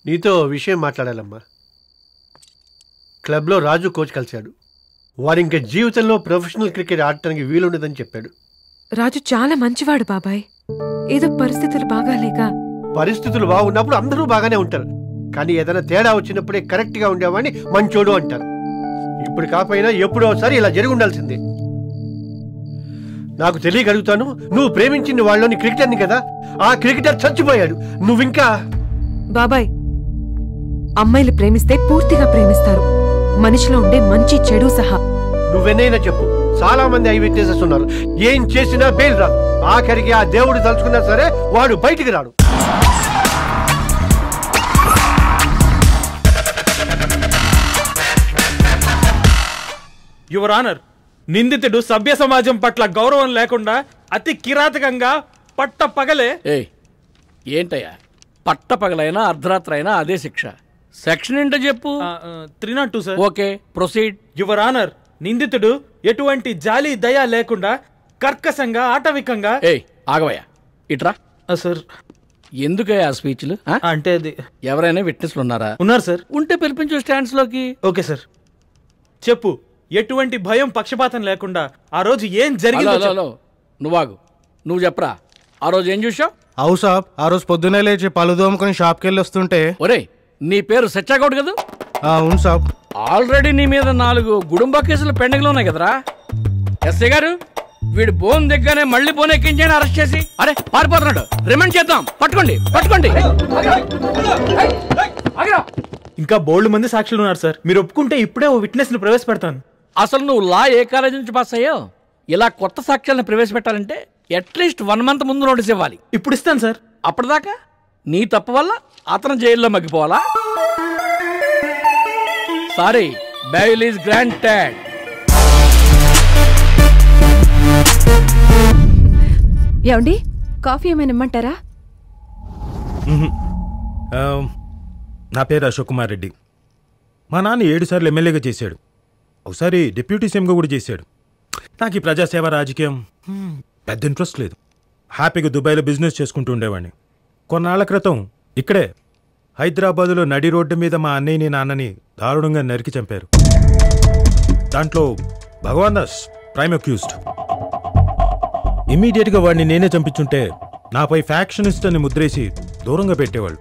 నీతో విషయం మాట్లాడాలమ్మా. క్లబ్లో రాజు కోచ్ కలిశాడు. వాడు ఇంకా జీవితంలో ప్రొఫెషనల్ క్రికెట్ ఆడటానికి వీలుండదని చెప్పాడు. రాజు చాలా మంచివాడు బాబాయ్. ఏదో పరిస్థితులు బాగాలేక. పరిస్థితులు బాగున్నప్పుడు అందరూ బాగానే ఉంటారు, కానీ ఏదైనా తేడా వచ్చినప్పుడే కరెక్ట్గా ఉండేవాడిని మంచోడు అంటారు. ఇప్పుడు కాకపోయినా ఎప్పుడో ఒకసారి ఇలా జరిగి ఉండాల్సిందే. నాకు తెలియగలుగుతాను, నువ్వు ప్రేమించిన వాళ్ళని క్రికెటర్ని కదా. ఆ క్రికెటర్ చచ్చిపోయాడు, నువ్వింకా. బాబాయ్, అమ్మాయిలు ప్రేమిస్తే పూర్తిగా ప్రేమిస్తారు, మనిషిలో ఉండే మంచి చెడు సహా. నువ్వెన్నైనా చెప్పు, చాలా మంది ఐ విట్నెసెస్ ఉన్నారు. ఏం చేసినా బెయిల్ రాదు. ఆఖరికి ఆ దేవుడు తలుచుకున్నా సరే వాడు బయటికి రాడు. యువర్ ఆనర్, నిందితుడు సభ్య సమాజం పట్ల గౌరవం లేకుండా అతి కిరాతకంగా పట్టపగలే. ఏంటయ్యా, పట్టపగలైనా అర్ధరాత్రి అయినా అదే శిక్ష. సెక్షన్ ఏంటో చెప్పు. 302 sir. Okay, proceed. Your honour, నిందితుడు ఎటువంటి జాలి దయ లేకుండా కర్కశంగా ఆటవికంగా. ఆగవయ్యా, ఇట్రా. సార్, ఎందుకయ్యా ఆ స్పీచ్లు? అంటే అది ఎవరైనా విట్నెస్లు ఉన్నారా? ఉన్నారు సార్. ఉంటే పిలిపించు స్టాండ్స్ లోకి. Okay sir. చెప్పు, ఎటువంటి భయం పక్షపాతం లేకుండా ఆ రోజు ఏం జరిగిందో. నువ్వాగు, నువ్వు చెప్పరా. ఆ రోజు ఏం చూసావు? అవు సాబ్, ఆ రోజు పొద్దునే లేచి పళ్ళు దోముకొని షాప్కి వెళ్ళి వస్తుంటే. ఒరే, నీ పేరు సచ్చాగౌడ్ కదా? అవును సాబ్. ఆల్రెడీ నీ మీద 4 గుడుంబ కేసులు పెండింగ్ లో ఉన్నాయి కదరా. ఎస్ఐ గారు, వీడు బోన్ దగ్గరనే మళ్ళీ బోన్ ఎక్కించాను అరెస్ట్ చేసి. అరే పారిపోతున్నాడు, రిమాండ్ చేద్దాం. పట్టుకోండి పట్టుకోండి. ఇంకా బోల్డ్ మంది సాక్షులు ఉన్నారు సార్. మీరు ఒప్పుకుంటే ఇప్పుడే ఓ విట్నెస్ ను ప్రవేశపెడతాను. అసలు నువ్వు లా ఏ కాలేజీ నుంచి పాస్ అయ్యో? ఇలా కొత్త సాక్ష్యాలను ప్రవేశపెట్టాలంటే అట్లీస్ట్ 1 month ముందు నోటీస్ ఇవ్వాలి. ఇప్పుడు ఇస్తాను సార్. అప్పటిదాకా నీ తప్పు వల్ల అతను జైల్లో మగ్గిపోవాలా? Sorry, bail is granted. ఏమండి, కాఫీ ఏమైనా ఇమ్మంటారా? నా పేరు అశోక్ కుమార్ రెడ్డి. మా నాన్న 7 సార్లు ఎమ్మెల్యేగా చేశాడు, ఒకసారి డిప్యూటీ సీఎంగా కూడా చేశాడు. నాకు ఈ ప్రజాసేవ రాజకీయం పెద్ద ఇంట్రెస్ట్ లేదు. హ్యాపీగా దుబాయ్లో బిజినెస్ చేసుకుంటూ ఉండేవాడిని. కొన్నాళ్ల క్రితం ఇక్కడే హైదరాబాదులో నడి రోడ్డు మీద మా అన్నయ్యని నాన్నని దారుణంగా నరికి చంపారు. దాంట్లో భగవాన్ దాస్ ప్రైమ్ అక్యూజ్డ్. ఇమ్మీడియట్గా వాడిని నేనే చంపించుంటే నాపై ఫ్యాక్షనిస్ట్ అని ముద్రేసి దూరంగా పెట్టేవాళ్ళు.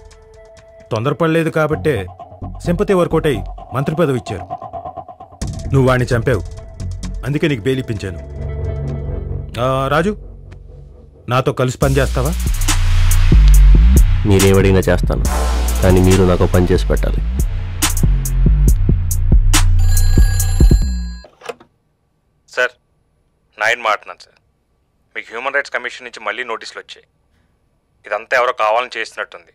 తొందరపడలేదు కాబట్టే సింపతి వర్కౌట్ అయి మంత్రి పదవి ఇచ్చారు. నువ్వు వాడిని చంపావు, అందుకే నీకు బెయిల్ ఇప్పించాను. రాజు, నాతో కలిసి పని చేస్తావా? మీరేమడిగినా చేస్తాను, కానీ మీరు నాకు పని చేసి పెట్టాలి. సార్, నాయన్ మాట్లాడుతున్నాను సార్. మీకు హ్యూమన్ రైట్స్ కమిషన్ నుంచి మళ్ళీ నోటీసులు వచ్చాయి. ఇదంతా ఎవరో కావాలని చేసినట్టుంది.